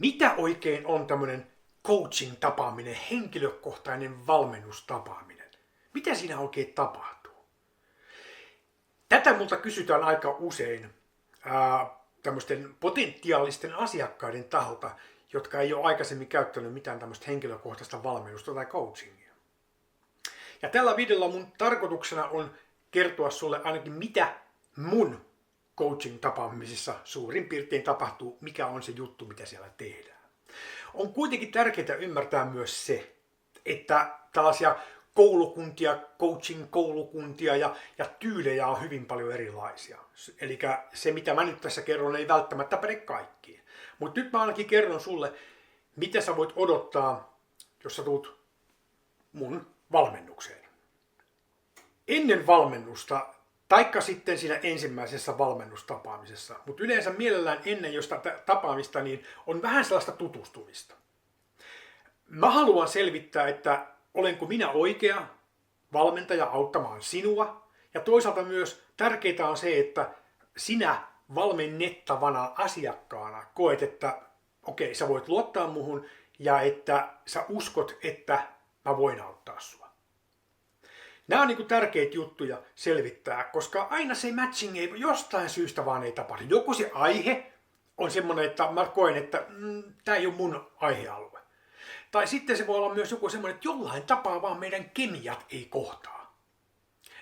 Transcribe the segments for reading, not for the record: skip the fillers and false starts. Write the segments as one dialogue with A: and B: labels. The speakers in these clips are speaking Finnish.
A: Mitä oikein on tämmöinen coaching-tapaaminen, henkilökohtainen valmennustapaaminen? Mitä siinä oikein tapahtuu? Tätä multa kysytään aika usein tämmöisten potentiaalisten asiakkaiden taholta, jotka ei ole aikaisemmin käyttänyt mitään tämmöistä henkilökohtaista valmennusta tai coachingia. Ja tällä videolla mun tarkoituksena on kertoa sulle ainakin mitä mun coaching-tapaamisissa suurin piirtein tapahtuu, mikä on se juttu, mitä siellä tehdään. On kuitenkin tärkeää ymmärtää myös se, että tällaisia koulukuntia, coaching-koulukuntia ja tyylejä on hyvin paljon erilaisia. Eli se, mitä mä nyt tässä kerron, ei välttämättä päde kaikkiin. Mutta nyt mä ainakin kerron sulle, mitä sä voit odottaa, jos sä tuut mun valmennukseen. Ennen valmennusta, taikka sitten siinä ensimmäisessä valmennustapaamisessa, mutta yleensä mielellään ennen josta tapaamista, niin on vähän sellaista tutustumista. Mä haluan selvittää, että olenko minä oikea valmentaja auttamaan sinua, ja toisaalta myös tärkeää on se, että sinä valmennettavana asiakkaana koet, että okei, sä voit luottaa muhun ja että sä uskot, että mä voin auttaa sua. Nämä on niin kuin tärkeitä juttuja selvittää, koska aina se matching ei jostain syystä vaan ei tapahdu. Joku se aihe on semmoinen, että mä koen, että tämä ei ole mun aihealue. Tai sitten se voi olla myös joku semmoinen, että jollain tapaa vaan meidän kemiat ei kohtaa.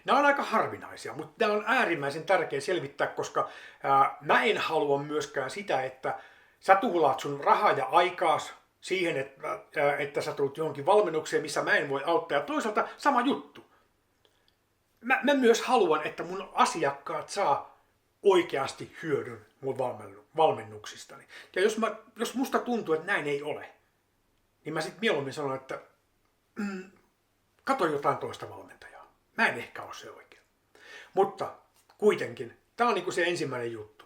A: Nämä on aika harvinaisia, mutta nämä on äärimmäisen tärkeä selvittää, koska mä en halua myöskään sitä, että sä tuhlaat sun rahaa ja aikaas siihen, että sä tulet johonkin valmennukseen, missä mä en voi auttaa. Ja toisaalta sama juttu. Mä myös haluan, että mun asiakkaat saa oikeasti hyödyn mun valmennuksistani. Ja jos musta tuntuu, että näin ei ole, niin mä sitten mieluummin sanon, että kato jotain toista valmentajaa. Mä en ehkä ole se oikein. Mutta kuitenkin, tää on niinku se ensimmäinen juttu.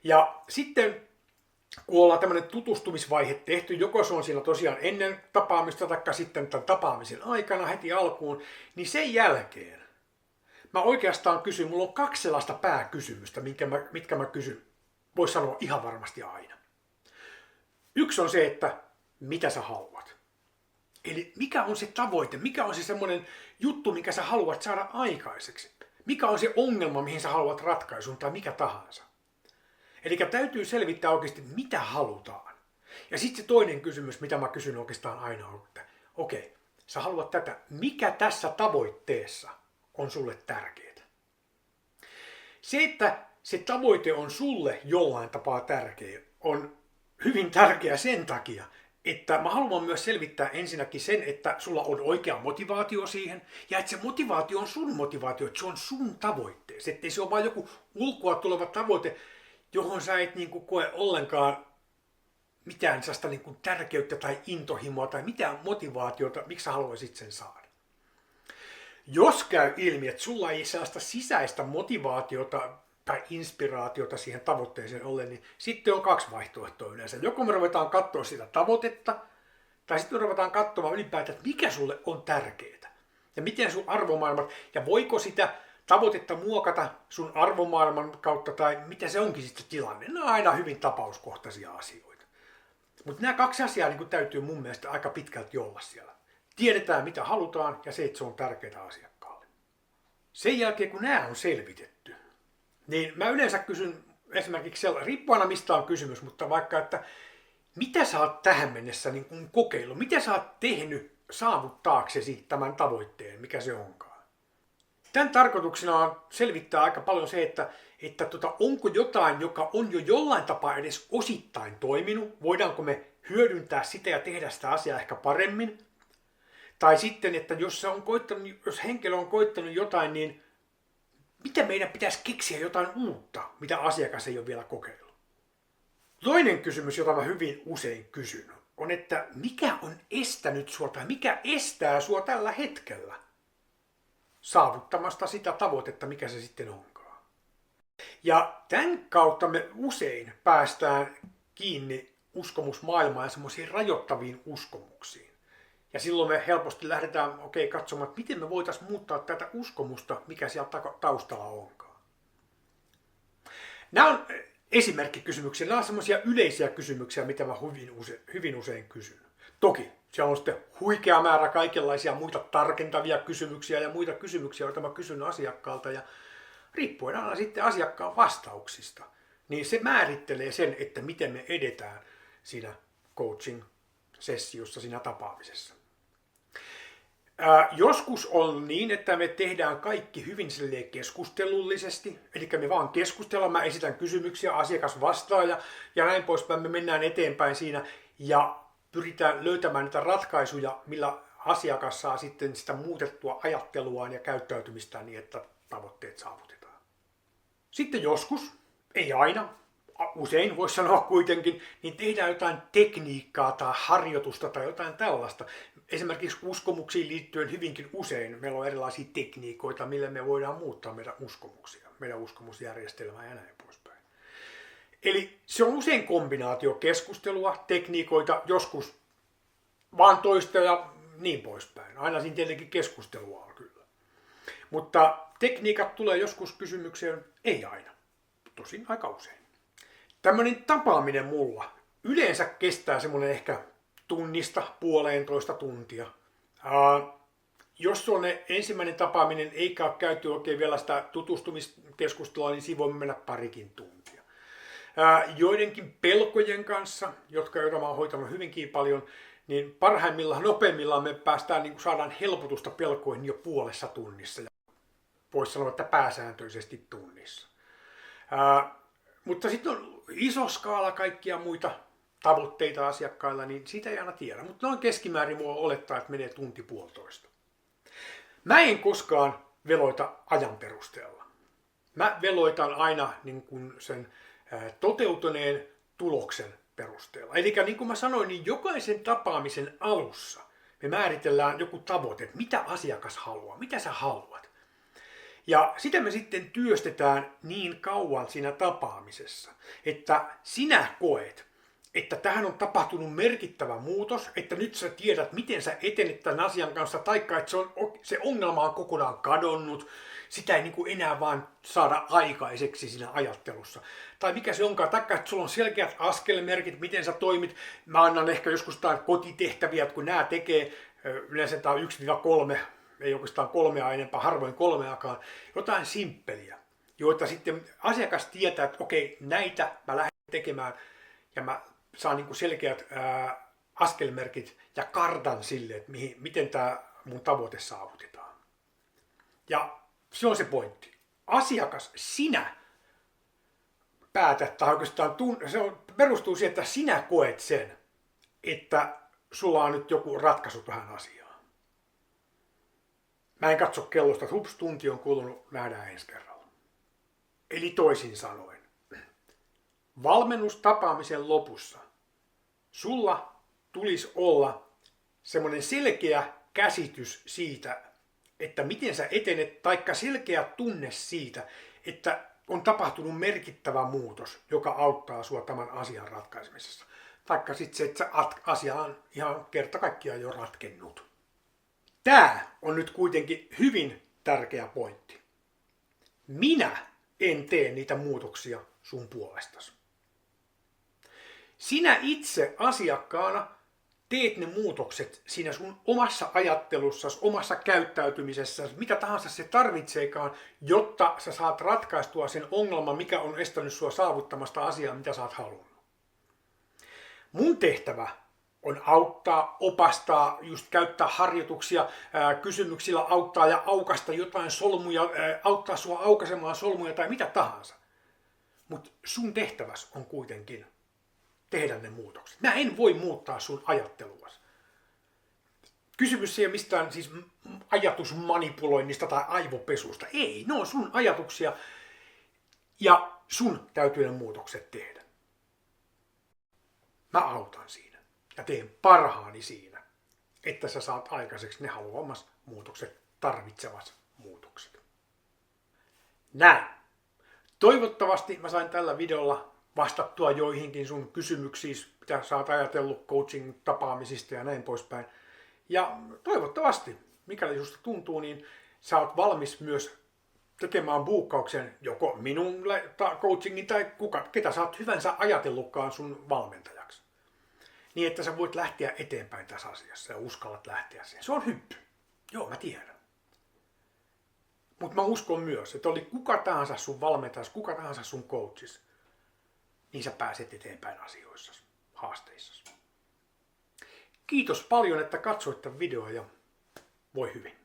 A: Ja sitten kun ollaan tämmöinen tutustumisvaihe tehty, joko se on siinä tosiaan ennen tapaamista tai sitten tämän tapaamisen aikana heti alkuun, niin sen jälkeen mä oikeastaan kysyn, mulla on 2 sellaista pääkysymystä, mitkä mä kysyn, vois sanoa ihan varmasti aina. Yksi on se, että mitä sä haluat. Eli mikä on se tavoite, mikä on se semmoinen juttu, mikä sä haluat saada aikaiseksi. Mikä on se ongelma, mihin sä haluat ratkaisun tai mikä tahansa. Eli täytyy selvittää oikeasti, mitä halutaan. Ja sitten se toinen kysymys, mitä mä kysyn oikeastaan aina on, että okei, sä haluat tätä, mikä tässä tavoitteessa on sulle tärkeää. Se, että se tavoite on sulle jollain tapaa tärkeä, on hyvin tärkeä sen takia, että mä haluan myös selvittää ensinnäkin sen, että sulla on oikea motivaatio siihen, ja että se motivaatio on sun motivaatio, että se on sun tavoitteesi, ettei se ole vain joku ulkoa tuleva tavoite, johon sä et niin kuin koe ollenkaan mitään sellaista niin kuin tärkeyttä tai intohimoa tai mitään motivaatiota, miksi sä haluaisit sen saada. Jos käy ilmi, että sulla ei sellaista sisäistä motivaatiota tai inspiraatiota siihen tavoitteeseen ollen, niin sitten on 2 vaihtoehtoa yleensä. Joko me ruvetaan katsoa sitä tavoitetta, tai sitten me ruvetaan katsomaan ylipäätään, että mikä sulle on tärkeää. Ja miten sun arvomaailmat, ja voiko sitä tavoitetta muokata sun arvomaailman kautta, tai mitä se onkin sitten tilanne. Ne on aina hyvin tapauskohtaisia asioita. Mutta nämä 2 asiaa niin täytyy mun mielestä aika pitkälti olla siellä. Tiedetään mitä halutaan ja se, että se on tärkeää asiakkaalle. Sen jälkeen kun nämä on selvitetty, niin mä yleensä kysyn esimerkiksi riippuen aina mistä on kysymys, mutta vaikka, että mitä sä oot tähän mennessä niin kun kokeillut, mitä sä oot tehnyt saavuttaaksesi tämän tavoitteen, mikä se onkaan. Tämän tarkoituksena on selvittää aika paljon se, että onko jotain, joka on jo jollain tapaa edes osittain toiminut, voidaanko me hyödyntää sitä ja tehdä sitä asiaa ehkä paremmin. Tai sitten, että jos henkilö on koittanut jotain, niin mitä meidän pitäisi keksiä jotain uutta, mitä asiakas ei ole vielä kokeillut. Toinen kysymys, jota mä hyvin usein kysyn, on, että mikä on estänyt sua tai mikä estää sua tällä hetkellä saavuttamasta sitä tavoitetta, mikä se sitten onkaan. Ja tämän kautta me usein päästään kiinni uskomusmaailmaan ja semmoisiin rajoittaviin uskomuksiin. Ja silloin me helposti lähdetään katsomaan, että miten me voitaisiin muuttaa tätä uskomusta, mikä siellä taustalla onkaan. Nämä on esimerkkikysymyksiä. Nämä on semmoisia yleisiä kysymyksiä, mitä mä hyvin usein kysyn. Toki siellä on sitten huikea määrä kaikenlaisia muita tarkentavia kysymyksiä ja muita kysymyksiä, joita mä kysyn asiakkaalta. Ja riippuen aina sitten asiakkaan vastauksista, niin se määrittelee sen, että miten me edetään siinä coaching-sessiossa, siinä tapaamisessa. Joskus on niin, että me tehdään kaikki hyvin keskustelullisesti, eli me vaan keskustellaan, mä esitän kysymyksiä, asiakas vastaa ja näin poispäin, me mennään eteenpäin siinä ja pyritään löytämään niitä ratkaisuja, millä asiakas saa sitten sitä muutettua ajatteluaan ja käyttäytymistään niin, että tavoitteet saavutetaan. Sitten joskus, ei aina, usein voisi sanoa kuitenkin, niin tehdään jotain tekniikkaa tai harjoitusta tai jotain tällaista. Esimerkiksi uskomuksiin liittyen hyvinkin usein meillä on erilaisia tekniikoita, millä me voidaan muuttaa meidän uskomuksia, meidän uskomusjärjestelmää ja näin poispäin. Eli se on usein kombinaatio keskustelua, tekniikoita, joskus vaan toista ja niin poispäin. Aina siinä tietenkin keskustelua on kyllä. Mutta tekniikat tulee joskus kysymykseen, ei aina, tosin aika usein. Tämmöinen tapaaminen mulla yleensä kestää semmoinen ehkä tunnista 1,5 tuntia. Jos on ensimmäinen tapaaminen eikä ole käyty oikein vielä sitä tutustumiskeskustelua, niin siinä voi mennä parikin tuntia. Joidenkin pelkojen kanssa, joita mä oon hoitanut hyvinkin paljon, niin parhaimmillaan, nopeimmillaan me saadaan helpotusta pelkoihin jo 1,5 tunnissa. Voisi sanoa, että pääsääntöisesti tunnissa. Mutta sitten on iso skaala kaikkia muita tavoitteita asiakkailla, niin sitä ei aina tiedä. Mutta noin keskimäärin voi olettaa, että menee 1,5 tuntia. Mä en koskaan veloita ajan perusteella. Mä veloitan aina niin kuin sen toteutuneen tuloksen perusteella. Eli niin kuin mä sanoin, niin jokaisen tapaamisen alussa me määritellään joku tavoite, että mitä asiakas haluaa, mitä sä haluat. Ja sitä me sitten työstetään niin kauan siinä tapaamisessa, että sinä koet, että tähän on tapahtunut merkittävä muutos, että nyt sä tiedät, miten sä etenet tämän asian kanssa, taikka että se ongelma on kokonaan kadonnut, sitä ei niin kuin enää vaan saada aikaiseksi siinä ajattelussa. Tai mikä se onkaan, taikka että sulla on selkeät askelmerkit, miten sä toimit. Mä annan ehkä joskus kotitehtäviä, että kun nämä tekee, yleensä tämä on 1-3, ei oikeastaan 3 enempää, harvoin 3, jotain simppeliä, joita sitten asiakas tietää, että okei, näitä mä lähden tekemään ja mä saan niin kuin selkeät askelmerkit ja kartan sille, että miten tämä mun tavoite saavutetaan. Ja se on se pointti. Asiakas, sinä päätät, tai oikeastaan perustuu siihen, että sinä koet sen, että sulla on nyt joku ratkaisu tähän asiaan. Mä en katso kellosta, että hups, tunti on kulunut, nähdään ensi kerralla. Eli toisin sanoen, valmennustapaamisen lopussa sulla tulisi olla semmoinen selkeä käsitys siitä, että miten sä etenet, taikka selkeä tunne siitä, että on tapahtunut merkittävä muutos, joka auttaa sua tämän asian ratkaisemisessa. Taikka sitten se, että asia on ihan kerta kaikkiaan jo ratkennut. Tämä on nyt kuitenkin hyvin tärkeä pointti. Minä en tee niitä muutoksia sun puolestasi. Sinä itse asiakkaana teet ne muutokset siinä sun omassa ajattelussasi, omassa käyttäytymisessäsi, mitä tahansa se tarvitseekaan, jotta sä saat ratkaistua sen ongelman, mikä on estänyt sua saavuttamasta asiaa, mitä sä oot halunnut. Mun tehtävä on auttaa, opastaa, just käyttää harjoituksia, kysymyksillä auttaa ja aukasta jotain solmuja, auttaa sua aukaisemaan solmuja tai mitä tahansa. Mutta sun tehtäväs on kuitenkin tehdä ne muutokset. Mä en voi muuttaa sun ajatteluasi. Kysymys ei ole mistään siis ajatusmanipuloinnista tai aivopesusta. Ei, ne on sun ajatuksia ja sun täytyy ne muutokset tehdä. Mä autan siinä ja teen parhaani siinä, että sä saat aikaiseksi ne haluamas muutokset, tarvitsevat muutokset. Näin. Toivottavasti mä sain tällä videolla vastattua joihinkin sun kysymyksiin, mitä sä oot ajatellut coaching-tapaamisista ja näin poispäin. Ja toivottavasti, mikäli susta tuntuu, niin sä oot valmis myös tekemään buukkauksen joko minulle coachingin tai ketä sä oot hyvänsä ajatellutkaan sun valmentajaksi. Niin, että sä voit lähteä eteenpäin tässä asiassa ja uskallat lähteä siihen. Se on hyppy. Joo, mä tiedän. Mutta mä uskon myös, että oli kuka tahansa sun valmentajas, kuka tahansa sun coachis, niin sä pääset eteenpäin asioissa, haasteissa. Kiitos paljon, että katsoit tämän videon ja voi hyvin.